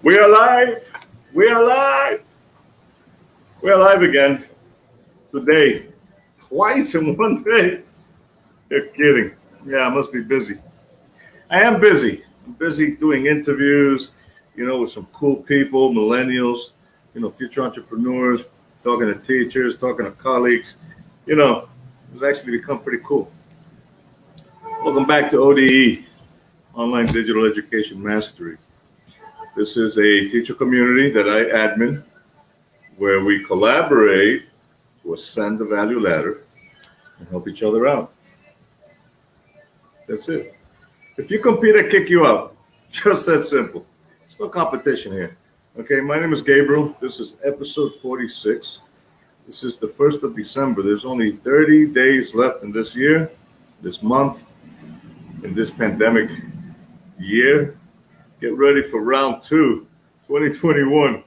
We are live. We are live. We are live again today. Twice in one day. You're kidding. Yeah, I must be busy. I am busy. I'm busy doing interviews, with some cool people, millennials, future entrepreneurs, talking to teachers, talking to colleagues. It's actually become pretty cool. Welcome back to ODE, Online Digital Education Mastery. This is a teacher community that I admin where we collaborate to ascend the value ladder and help each other out. That's it. If you compete, I kick you out. Just that simple. There's no competition here. Okay, my name is Gabriel. This is episode 46. This is the 1st of December. There's only 30 days left in this year, this month, in this pandemic year. Get ready for round 2, 2021.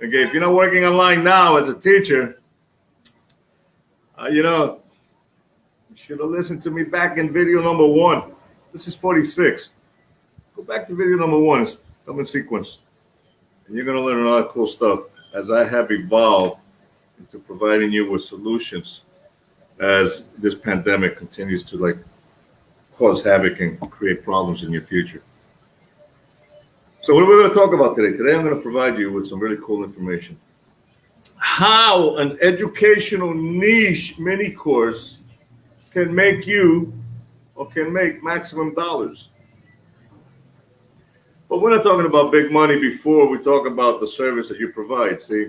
Okay, if you're not working online now as a teacher, you should have listened to me back in video number 1. This is 46. Go back to video number 1. It's come in sequence. And you're going to learn a lot of cool stuff as I have evolved into providing you with solutions as this pandemic continues to cause havoc and create problems in your future. So what are we going to talk about today? Today I'm going to provide you with some really cool information. How an educational niche mini course can make you or can make maximum dollars. But we're not talking about big money before we talk about the service that you provide. See,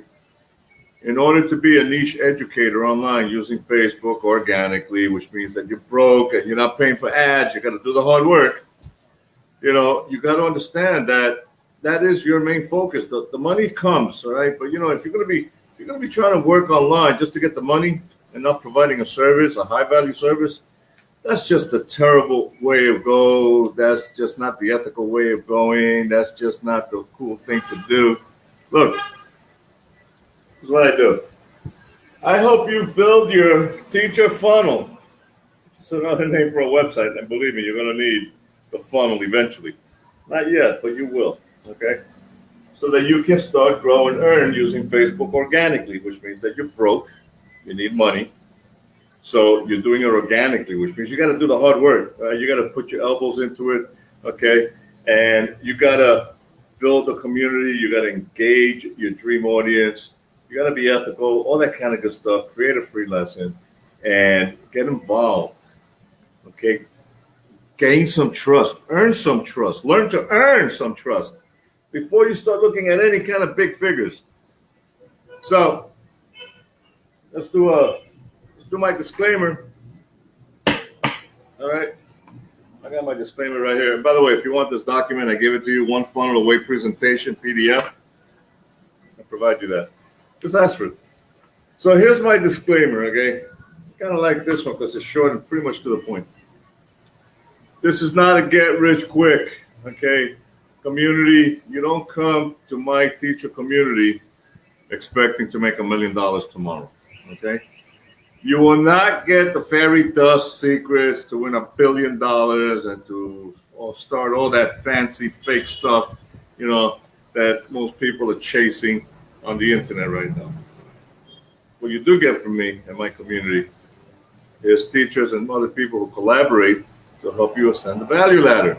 in order to be a niche educator online using Facebook organically, which means that you're broke and you're not paying for ads, you got to do the hard work. You got to understand that is your main focus. The money comes, all right. But if you're going to be trying to work online just to get the money and not providing a service, a high value service, that's just a terrible way of go. That's just not the ethical way of going. That's just not the cool thing to do. Look, this is what I do. I help you build your teacher funnel. It's another name for a website, and believe me, you're going to need the funnel eventually. Not yet, but you will, okay? So that you can start, grow, and earn using Facebook organically, which means that you're broke, you need money. So you're doing it organically, which means you got to do the hard work. You got to put your elbows into it, okay? And you got to build a community. You got to engage your dream audience. You got to be ethical, all that kind of good stuff. Create a free lesson and get involved, okay? Gain some trust, earn some trust, learn to earn some trust before you start looking at any kind of big figures. So let's do my disclaimer. All right, I got my disclaimer right here. And by the way, if you want this document, I give it to you, one funnel away presentation PDF. I provide you that. Just ask for it. So here's my disclaimer, okay? Kind of like this one because it's short and pretty much to the point. This is not a get rich quick, okay? Community, you don't come to my teacher community expecting to make $1 million tomorrow, okay? You will not get the fairy dust secrets to win $1 billion and to start all that fancy fake stuff, that most people are chasing on the internet right now. What you do get from me and my community is teachers and other people who collaborate to help you ascend the value ladder.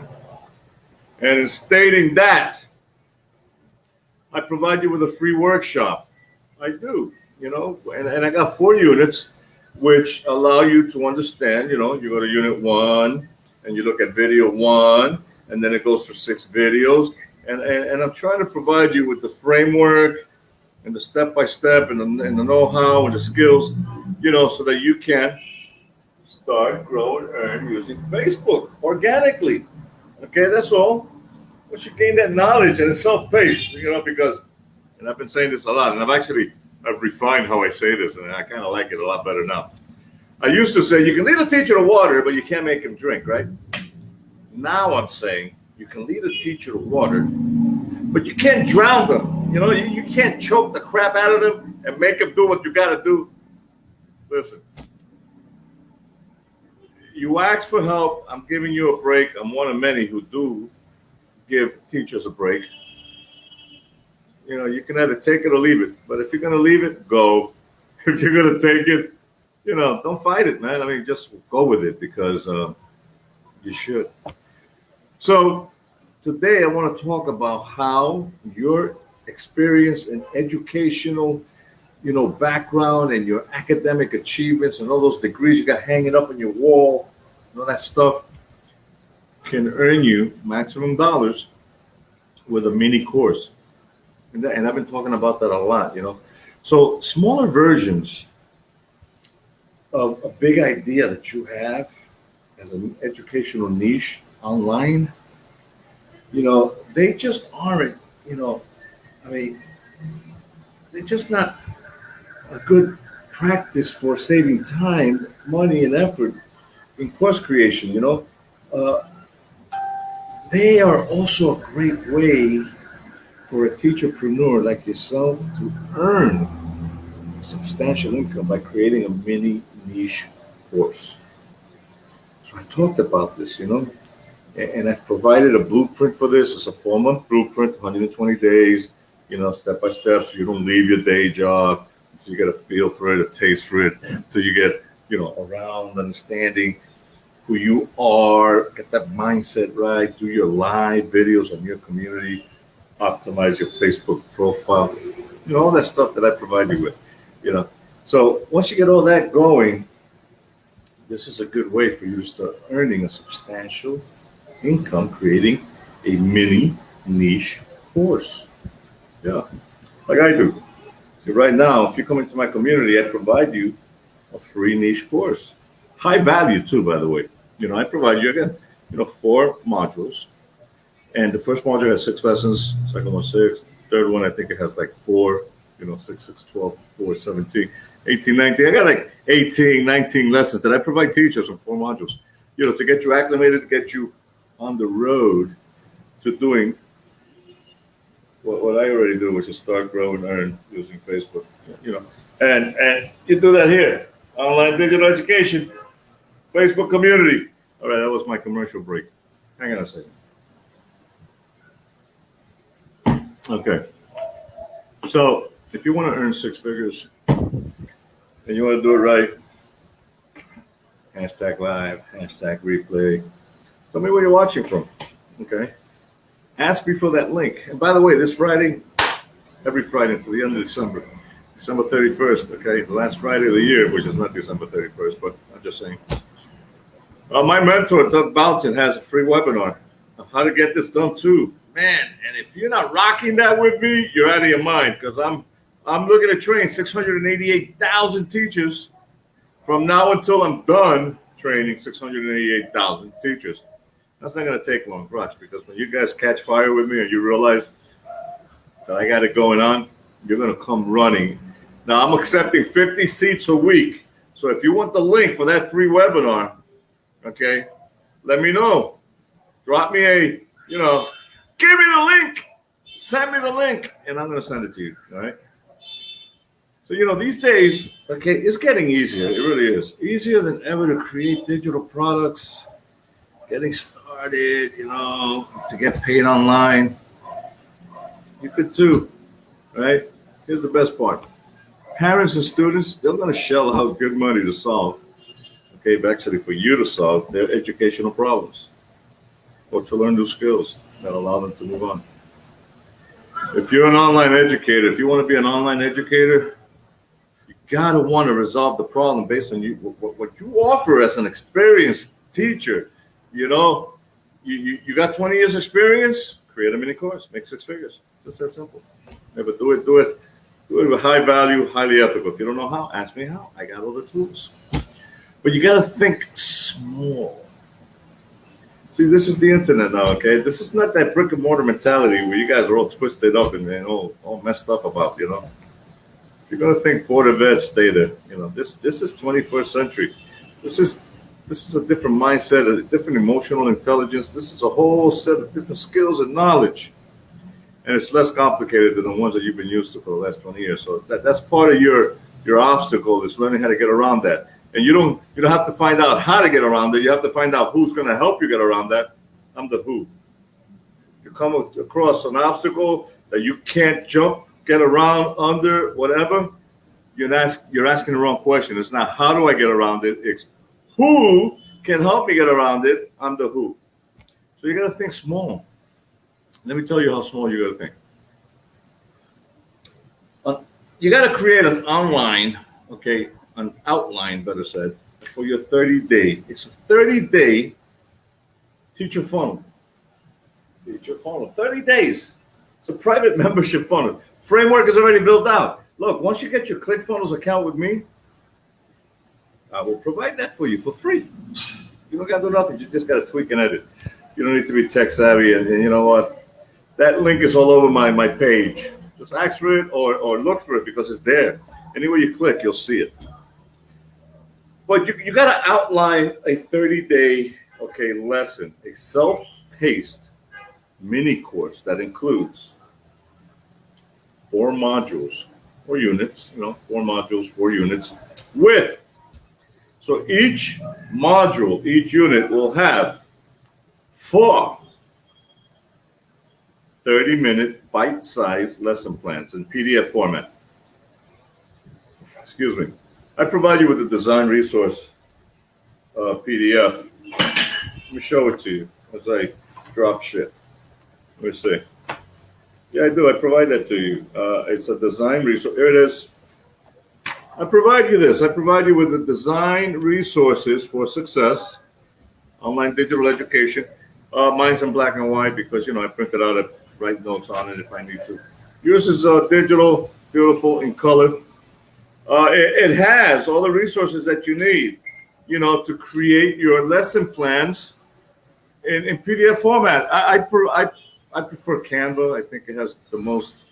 And in stating that, I provide you with a free workshop. I do, and I got 4 units which allow you to understand, you go to unit 1 and you look at video 1 and then it goes through 6 videos. And I'm trying to provide you with the framework and the step-by-step and the know-how and the skills, so that you can start, grow, and earn using Facebook organically. Okay, that's all. Once you gain that knowledge, and it's self-paced, because, and I've been saying this a lot, and I've refined how I say this, and I kind of like it a lot better now. I used to say you can lead a teacher to water, but you can't make him drink, right? Now I'm saying you can lead a teacher to water, but you can't drown them. You can't choke the crap out of them and make them do what you got to do. Listen. You ask for help, I'm giving you a break. I'm one of many who do give teachers a break. You can either take it or leave it. But if you're going to leave it, go. If you're going to take it, don't fight it, man. I mean, just go with it because you should. So today I want to talk about how your experience and educational, background and your academic achievements and all those degrees you got hanging up on your wall, and all that stuff can earn you maximum dollars with a mini course. And I've been talking about that a lot, So smaller versions of a big idea that you have as an educational niche online, they just aren't, they're just not a good practice for saving time, money, and effort in course creation, They are also a great way for a teacherpreneur like yourself to earn substantial income by creating a mini niche course. So I've talked about this, and I've provided a blueprint for this. It's a 4-month blueprint, 120 days, step by step, so you don't leave your day job until you get a feel for it, a taste for it, until you get, around understanding who you are, get that mindset right, do your live videos on your community, optimize your Facebook profile, all that stuff that I provide you with, So once you get all that going, this is a good way for you to start earning a substantial income, creating a mini niche course. Yeah, like I do. So right now, if you come into my community, I provide you a free niche course. High value too, by the way. I provide you again, 4 modules. And the first module has 6 lessons, second one 6, third one I think it has like 4, 6, 12, 4, 17, 18, 19. I got like 18, 19 lessons that I provide teachers on 4 modules, to get you acclimated, to get you on the road to doing what I already do, which is start, grow, and earn using Facebook, And you do that here, online digital education, Facebook community. All right, that was my commercial break. Hang on a second. Okay. So if you want to earn 6 figures and you want to do it right, hashtag live, hashtag replay. Tell me where you're watching from. Okay. Ask me for that link. And by the way, this Friday, every Friday until the end of December 31st, okay, the last Friday of the year, which is not December 31st, but I'm just saying. My mentor, Doug Boughton, has a free webinar on how to get this done too. Man, and if you're not rocking that with me, you're out of your mind, because I'm looking to train 688,000 teachers from now until I'm done training 688,000 teachers. That's not going to take long, Rox, because when you guys catch fire with me and you realize that I got it going on, you're going to come running. Now, I'm accepting 50 seats a week. So if you want the link for that free webinar, okay, let me know. Drop me a, give me the link. Send me the link, and I'm going to send it to you, all right? So, these days, okay, it's getting easier. It really is. Easier than ever to create digital products, getting started, to get paid online. You could too, right? Here's the best part. Parents and students, they're going to shell out good money to solve, okay, actually for you to solve their educational problems or to learn new skills that allow them to move on. If you're an online educator, if you want to be an online educator, you got to want to resolve the problem based on what you offer as an experienced teacher. You got 20 years experience, create a mini course, make 6 figures. Just that simple. Never do it with high value, highly ethical. If you don't know how, ask me how. I got all the tools. But you got to think small. See, this is the internet now, okay? This is not that brick and mortar mentality where you guys are all twisted up and all messed up about, If you're going to think Board of Ed, stay there. This is 21st century. This is a different mindset, a different emotional intelligence. This is a whole set of different skills and knowledge. And it's less complicated than the ones that you've been used to for the last 20 years. So that's part of your obstacle is learning how to get around that. And you don't have to find out how to get around it. You have to find out who's going to help you get around that. I'm the who. You come across an obstacle that you can't jump, get around, under, whatever, you're asking the wrong question. It's not how do I get around it, it's who can help me get around it. I'm the who. So you got to think small. Let me tell you how small you got to think. You got to create an outline, better said, for your 30-day. It's a 30-day teacher funnel. 30 days. It's a private membership funnel. Framework is already built out. Look, once you get your ClickFunnels account with me, I will provide that for you for free. You don't got to do nothing. You just got to tweak and edit. You don't need to be tech savvy. And you know what? That link is all over my page. Just ask for it or look for it because it's there. Anywhere you click, you'll see it. But you got to outline a 30-day, lesson, a self-paced mini course that includes 4 modules or units, 4 modules, 4 units so each module, each unit will have 4 30-minute bite-sized lesson plans in PDF format. Excuse me. I provide you with a design resource PDF. Let me show it to you as I drop shit. Let me see. Yeah, I do. I provide that to you. It's a design resource. Here it is. I provide you this. I provide you with the design resources for success, online digital education. Mine's in black and white because, I print it out and write notes on it if I need to. Yours is digital, beautiful, in color. It has all the resources that you need, to create your lesson plans in PDF format. I prefer Canva. I think it has the most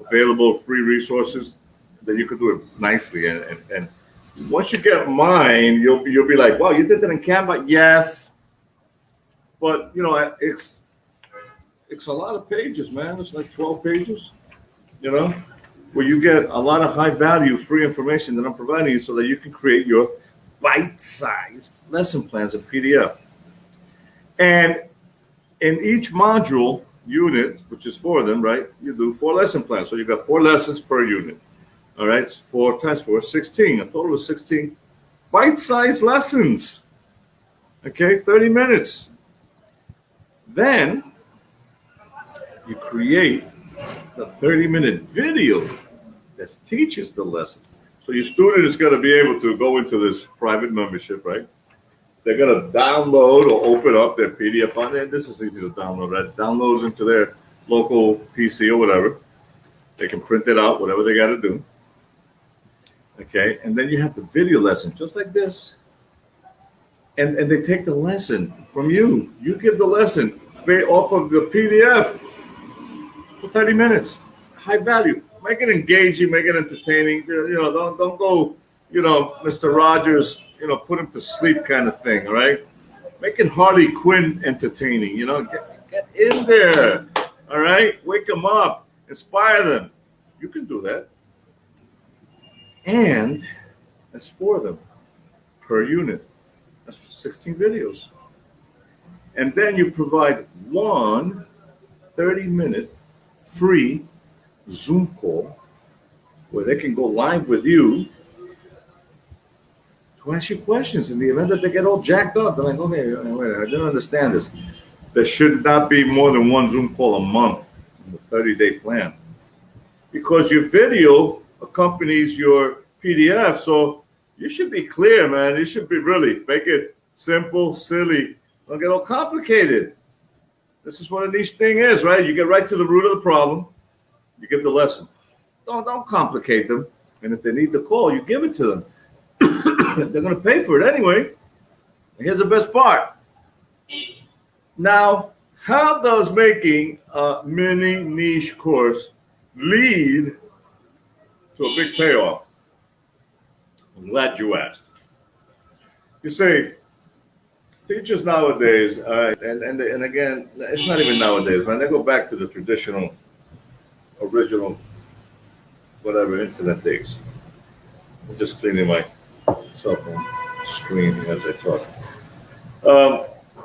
available free resources that you could do it nicely. And once you get mine, you'll be like, wow, you did that in Canva? Yes. But, it's a lot of pages, man. It's like 12 pages, where you get a lot of high value free information that I'm providing you so that you can create your bite-sized lesson plans in PDF. And in each module unit, which is 4 of them, right, you do 4 lesson plans. So you got 4 lessons per unit. All right, 4 times 4 is 16. A total of 16 bite-sized lessons. 30 minutes. Then you create the 30-minute video that teaches the lesson. So your student is going to be able to go into this private membership, right? They're going to download or open up their PDF file. And this is easy to download, right? Downloads into their local PC or whatever. They can print it out, whatever they got to do. And then you have the video lesson, just like this. And they take the lesson from you. You give the lesson off of the PDF for 30 minutes. High value. Make it engaging, make it entertaining. Don't go, Mr. Rogers, put him to sleep kind of thing, all right? Make it Harley Quinn entertaining, get in there, all right? Wake them up, inspire them. You can do that. And that's 4 of them per unit. That's 16 videos. And then you provide 1 30-minute free Zoom call where they can go live with you to ask you questions in the event that they get all jacked up. They're like, okay, wait, I didn't understand this. There should not be more than 1 Zoom call a month in the 30-day plan because your video accompanies your PDF. So you should be clear, man. You should be really make it simple, silly. Don't get all complicated. This is what a niche thing is, right? You get right to the root of the problem. You get the lesson. Don't complicate them. And if they need the call, you give it to them. They're going to pay for it anyway. And here's the best part. Now, how does making a mini niche course lead to a big payoff? I'm glad you asked. You say, teachers nowadays, and again, it's not even nowadays, man. They go back to the traditional, original, whatever, internet days. I'm just cleaning my cell phone screen as I talk.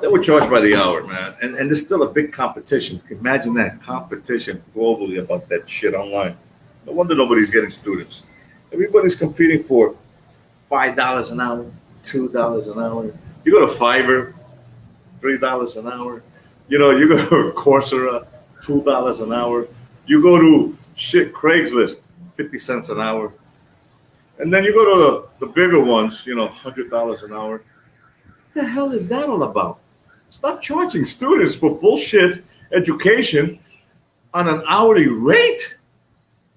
They were charged by the hour, man. And there's still a big competition. Imagine that competition globally about that shit online. No wonder nobody's getting students. Everybody's competing for $5 an hour, $2 an hour. You go to Fiverr, $3 an hour. You go to Coursera, $2 an hour. You go to Craigslist, 50 cents an hour. And then you go to the bigger ones, $100 an hour. What the hell is that all about? Stop charging students for bullshit education on an hourly rate.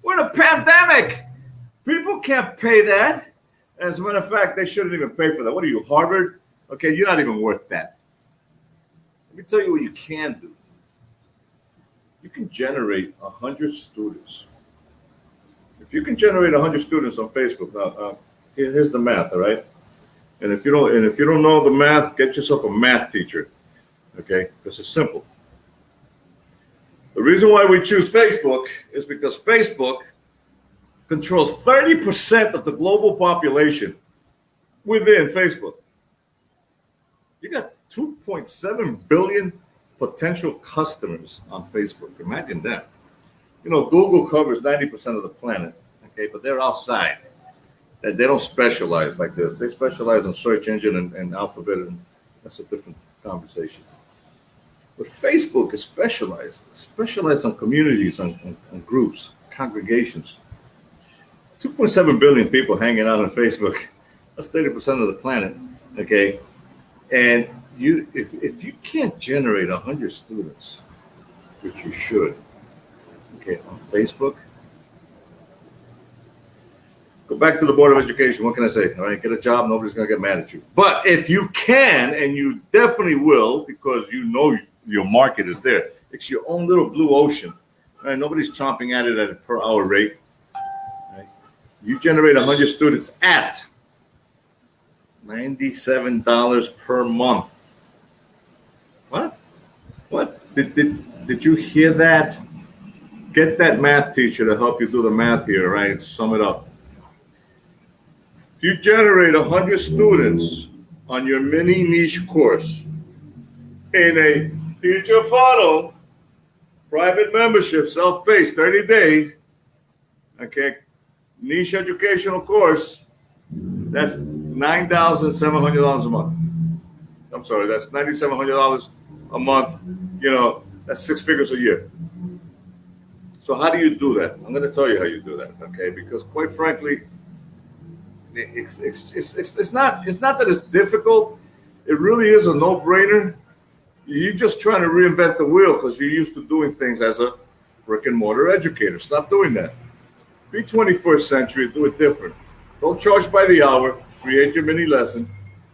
We're in a pandemic. People can't pay that. As a matter of fact, they shouldn't even pay for that. What are you, Harvard? Okay, you're not even worth that. Let me tell you what you can do. You can generate 100 students. If you can generate 100 students on Facebook, now here's the math, all right? And if you don't know the math, get yourself a math teacher, okay? Because it's simple. The reason why we choose Facebook is because Facebook controls 30% of the global population within Facebook. You got 2.7 billion potential customers on Facebook. Imagine that. Google covers 90% of the planet, okay, but they're outside. They don't specialize like this. They specialize in search engine and alphabet, and that's a different conversation. But Facebook is specialized on communities, on groups, congregations. 2.7 billion people hanging out on Facebook. That's 30% of the planet, okay? And if you can't generate 100 students, which you should, okay, on Facebook, go back to the Board of Education. What can I say? All right, get a job. Nobody's going to get mad at you. But if you can, and you definitely will, because your market is there. It's your own little blue ocean. All right, nobody's chomping at it at a per hour rate. Right? You generate 100 students at $97 per month. What? Did you hear that? Get that math teacher to help you do the math here, right? Sum it up. If you generate 100 students on your mini niche course in a teacher funnel, private membership, self-paced, 30 days, okay, niche educational course, that's $9,700 a month. I'm sorry, that's $9,700 a month. That's 6 figures a year. So how do you do that? I'm going to tell you how you do that, okay? Because quite frankly, it's not that it's difficult. It really is a no-brainer. You're just trying to reinvent the wheel because you're used to doing things as a brick and mortar educator. Stop doing that. Be 21st century, do it different. Don't charge by the hour. Create your mini lesson,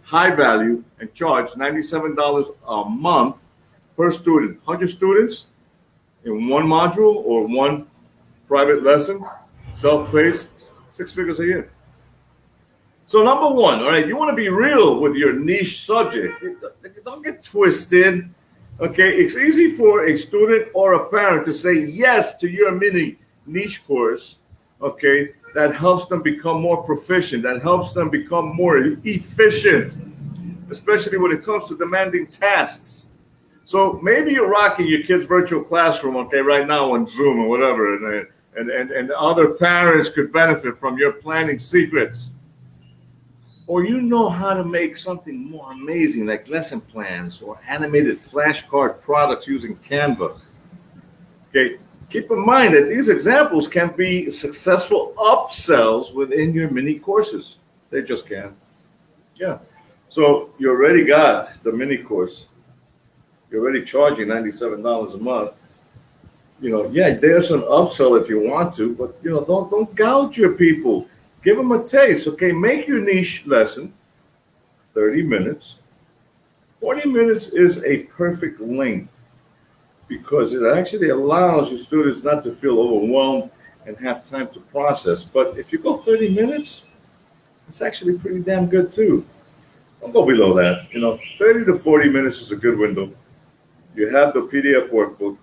high value, and charge $97 a month per student. 100 students in one module or one private lesson, self-paced, 6 figures a year. So number one, all right, you want to be real with your niche subject. Don't get twisted, okay? It's easy for a student or a parent to say yes to your mini niche course, okay, that helps them become more proficient, that helps them become more efficient, especially when it comes to demanding tasks. So maybe you're rocking your kid's virtual classroom, okay, right now on Zoom or whatever, and other parents could benefit from your planning secrets. Or you know how to make something more amazing like lesson plans or animated flashcard products using Canva. Okay, keep in mind that these examples can be successful upsells within your mini courses. They just can. Yeah. So you already got the mini course. You're already charging $97 a month. Yeah, there's an upsell if you want to, but don't gouge your people. Give them a taste, okay? Make your niche lesson 30 minutes. 40 minutes is a perfect length because it actually allows your students not to feel overwhelmed and have time to process. But if you go 30 minutes, it's actually pretty damn good too. Don't go below that. 30 to 40 minutes is a good window. You have the PDF workbook.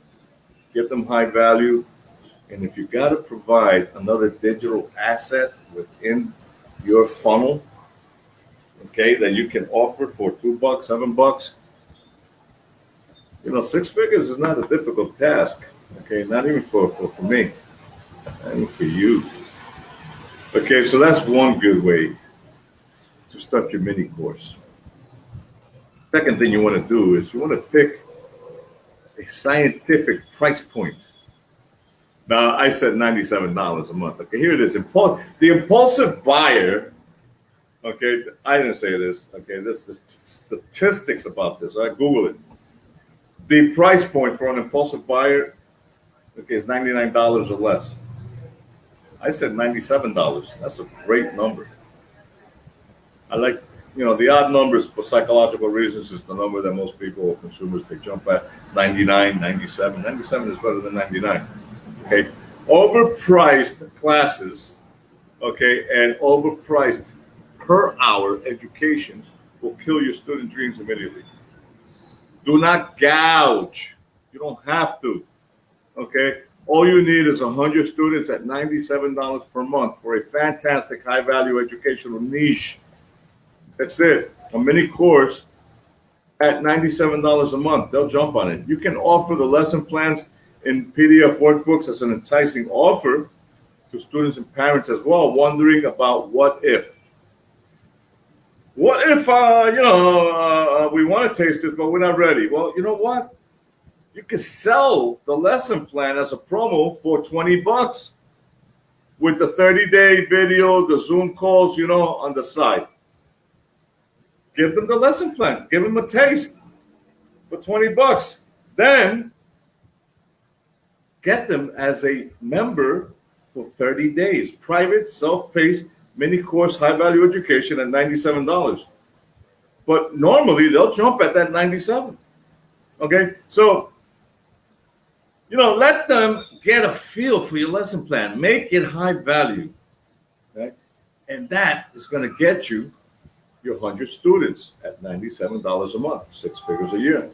Get them high value. And if you got to provide another digital asset within your funnel, okay, that you can offer for $2, $7, Six figures is not a difficult task. Okay, not even for me, not even for you. Okay, so that's one good way to start your mini course. Second thing you want to do is you want to pick a scientific price point. Now, I said $97 a month. Okay, here it is. The impulsive buyer, okay, I didn't say this. Okay, this is statistics about this. I Google it. The price point for an impulsive buyer, okay, is $99 or less. I said $97. That's a great number. I like, the odd numbers for psychological reasons is the number that most people, consumers, they jump at. 99, 97. 97 is better than 99. Okay, overpriced classes, okay, and overpriced per hour education will kill your student dreams immediately. Do not gouge. You don't have to. Okay, all you need is 100 students at $97 per month for a fantastic high-value educational niche. That's it. A mini course at $97 a month. They'll jump on it. You can offer the lesson plans in PDF workbooks as an enticing offer to students and parents as well, wondering about what if. What if, we want to taste this, but we're not ready? Well, you know what? You can sell the lesson plan as a promo for $20 with the 30-day video, the Zoom calls, on the side. Give them the lesson plan. Give them a taste for $20. Then get them as a member for 30 days. Private, self-paced, mini course, high-value education at $97. But normally they'll jump at that $97. Okay, so let them get a feel for your lesson plan. Make it high value, okay? And that is going to get you your 100 students at $97 a month, 6 figures a year.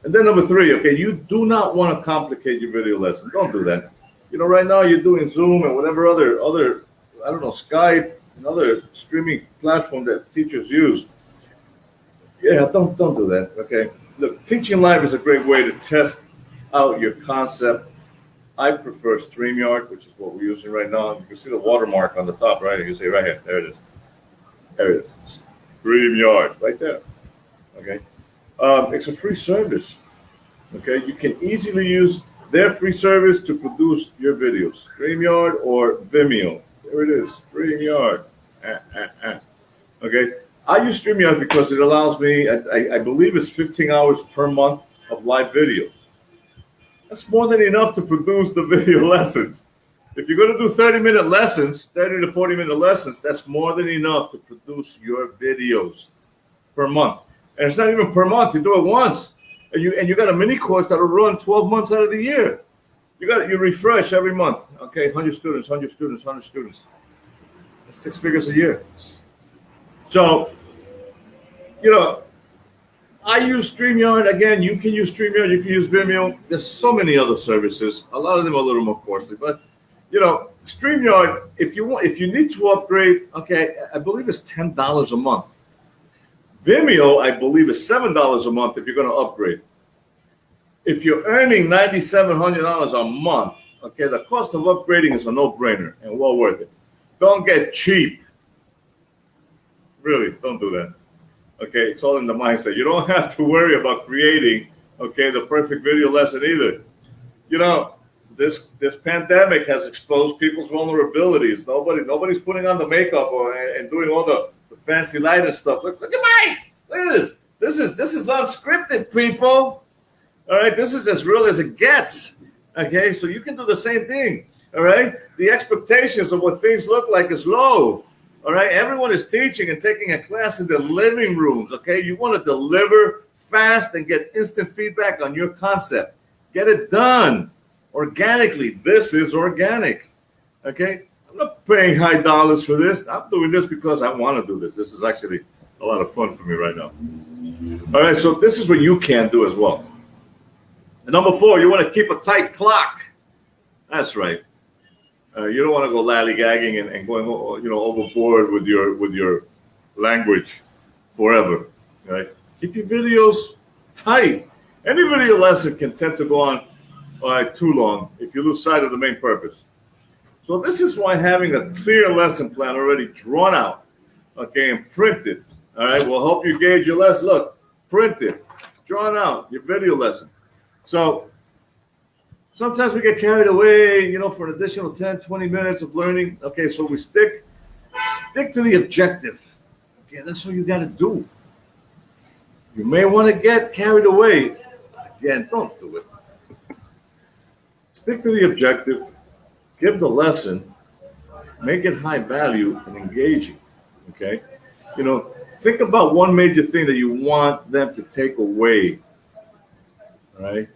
And then number 3, okay, you do not want to complicate your video lesson. Don't do that. Right now you're doing Zoom and whatever other I don't know, Skype, another streaming platform that teachers use. Yeah, don't do that. Okay, look, teaching live is a great way to test out your concept. I prefer StreamYard, which is what we're using right now. You can see the watermark on the top, right? You can see right here. There it is. There it is. StreamYard, right there. Okay. It's a free service. Okay. You can easily use their free service to produce your videos. StreamYard or Vimeo. There it is. StreamYard. Okay. I use StreamYard because it allows me, I believe it's 15 hours per month of live video. That's more than enough to produce the video lessons. If you're going to do 30-minute lessons, 30 to 40-minute lessons, that's more than enough to produce your videos per month. And it's not even per month. You do it once. And you got a mini course that'll run 12 months out of the year. You refresh every month. Okay, 100 students, 100 students, 100 students. That's 6 figures a year. So, I use StreamYard. Again, you can use StreamYard. You can use Vimeo. There's so many other services. A lot of them are a little more costly. But, StreamYard, if you need to upgrade, okay, I believe it's $10 a month. Vimeo, I believe, is $7 a month if you're going to upgrade. If you're earning $9,700 a month, okay, the cost of upgrading is a no-brainer and well worth it. Don't get cheap. Really, don't do that. Okay, it's all in the mindset. You don't have to worry about creating, okay, the perfect video lesson either. This pandemic has exposed people's vulnerabilities. Nobody's putting on the makeup and doing all the fancy light and stuff. Look at Mike. Look at this. This is unscripted, people. All right, this is as real as it gets. Okay, so you can do the same thing. All right, the expectations of what things look like is low. All right, everyone is teaching and taking a class in their living rooms. Okay, you want to deliver fast and get instant feedback on your concept. Get it done organically. This is organic. Okay, I'm not paying high dollars for this. I'm doing this because I want to do this. This is actually a lot of fun for me right now. All right, so this is what you can do as well. And number 4, you want to keep a tight clock. That's right. You don't want to go lollygagging and going, overboard with your language forever. Right? Keep your videos tight. Any video lesson can tend to go on too long if you lose sight of the main purpose. So this is why having a clear lesson plan already drawn out, okay, and printed, all right, will help you gauge your lesson. Look, printed, drawn out, your video lesson. So sometimes we get carried away, for an additional 10, 20 minutes of learning. Okay, so we stick to the objective. Okay, that's what you got to do. You may want to get carried away. Again, don't do it. Stick to the objective. Give the lesson. Make it high value and engaging. Okay? Think about one major thing that you want them to take away, all right,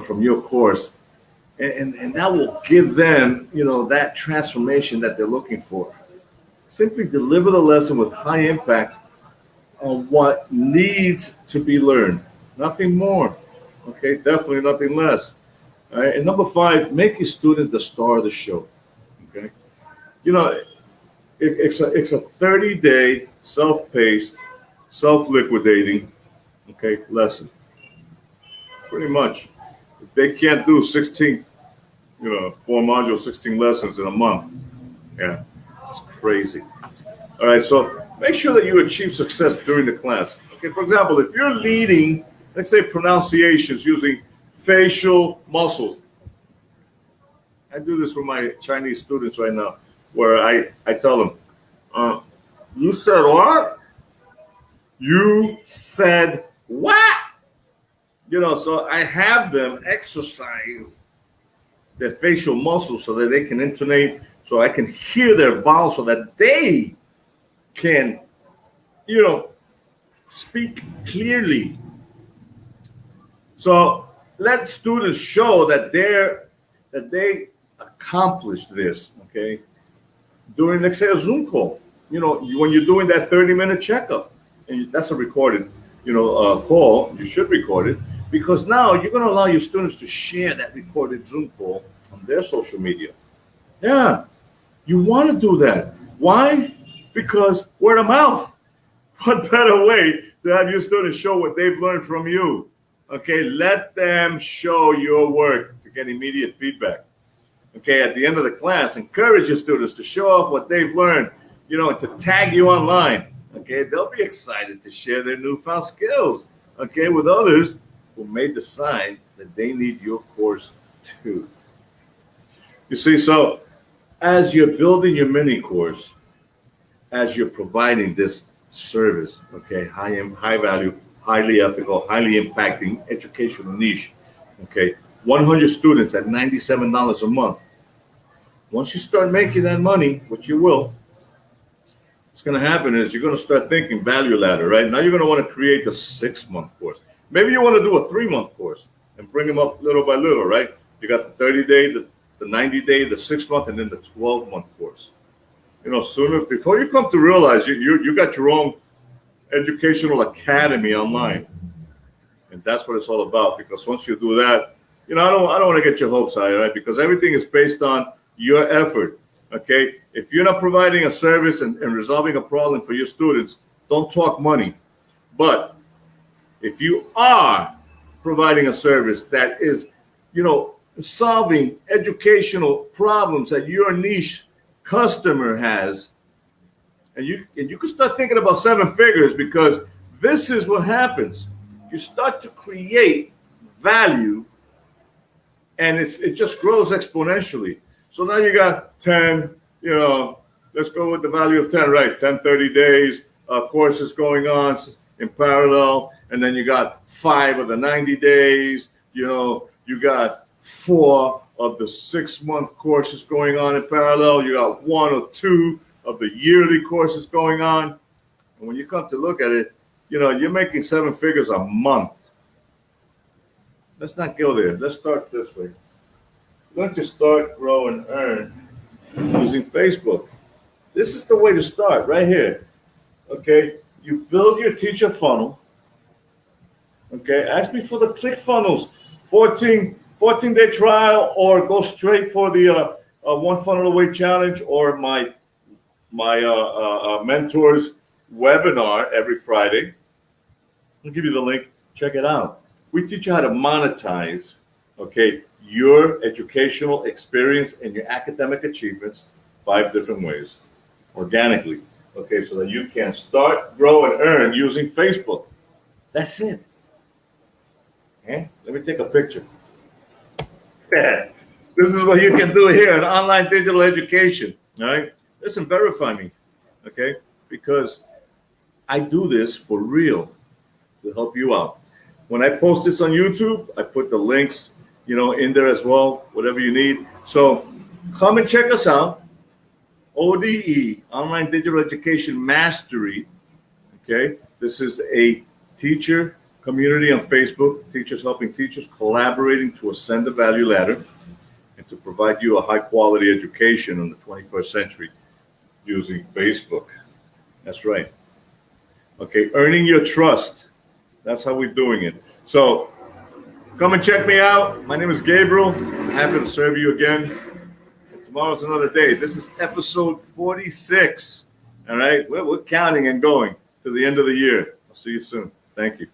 from your course. And that will give them, that transformation that they're looking for. Simply deliver the lesson with high impact on what needs to be learned. Nothing more. Okay, definitely nothing less. All right. And number 5, make your student the star of the show. Okay. It's a 30-day self-paced, self-liquidating, okay, lesson. Pretty much. If they can't do 16, 4 modules, 16 lessons in a month, yeah, it's crazy. All right, so make sure that you achieve success during the class. Okay, for example, if you're leading, let's say, pronunciations using facial muscles. I do this with my Chinese students right now, where I tell them, you said what? You said what? So I have them exercise their facial muscles so that they can intonate, so I can hear their vowels so that they can, speak clearly. So let students show that they accomplished this, okay, during, let's say, a Zoom call. When you're doing that 30-minute checkup, and that's a recorded, call, you should record it, because now you're going to allow your students to share that recorded Zoom call on their social media. Yeah, you want to do that. Why? Because word of mouth. What better way to have your students show what they've learned from you? Okay, let them show your work to get immediate feedback. Okay, at the end of the class, encourage your students to show off what they've learned, and to tag you online. Okay, they'll be excited to share their newfound skills, okay, with others who may decide that they need your course too. You see, so as you're building your mini course, as you're providing this service, okay, high value, highly ethical, highly impacting educational niche, okay, 100 students at $97 a month. Once you start making that money, which you will, what's going to happen is you're going to start thinking value ladder, right? Now you're going to want to create a 6-month course. Maybe you want to do a 3-month course and bring them up little by little, right? You got the 30-day, the 90-day, the 6-month, and then the 12-month course. Sooner, before you come to realize you got your own educational academy online. And that's what it's all about, because once you do that, I don't want to get your hopes high, right? Because everything is based on your effort, okay? If you're not providing a service and resolving a problem for your students, don't talk money. But if you are providing a service that is, solving educational problems that your niche customer has, and you can start thinking about 7 figures, because this is what happens. You start to create value, and it just grows exponentially. So now you got 10, let's go with the value of 10, right? 10, 30 days, courses going on in parallel. And then you got 5 of the 90 days, you got 4 of the 6-month courses going on in parallel. You got 1 or 2 of the yearly courses going on. And when you come to look at it, you're making 7 figures a month. Let's not go there. Let's start this way. Learn to start, grow, and earn using Facebook. This is the way to start right here. Okay, you build your teacher funnel. Okay, ask me for the ClickFunnels 14-day trial, or go straight for the One Funnel Away challenge, or my mentors webinar every Friday. I'll give you the link. Check it out. We teach you how to monetize, okay, your educational experience and your academic achievements 5 different ways, organically, okay, so that you can start, grow, and earn using Facebook. That's it. Okay? Let me take a picture. This is what you can do here in online digital education. All right? Listen, verify me, okay? Because I do this for real to help you out. When I post this on YouTube, I put the links, in there as well, whatever you need. So come and check us out. ODE, Online Digital Education Mastery. Okay, this is a teacher community on Facebook, teachers helping teachers, collaborating to ascend the value ladder and to provide you a high quality education in the 21st century using Facebook. That's right. Okay, earning your trust. That's how we're doing it. So come and check me out. My name is Gabriel. I'm happy to serve you again. And tomorrow's another day. This is episode 46. All right, we're counting and going to the end of the year. I'll see you soon. Thank you.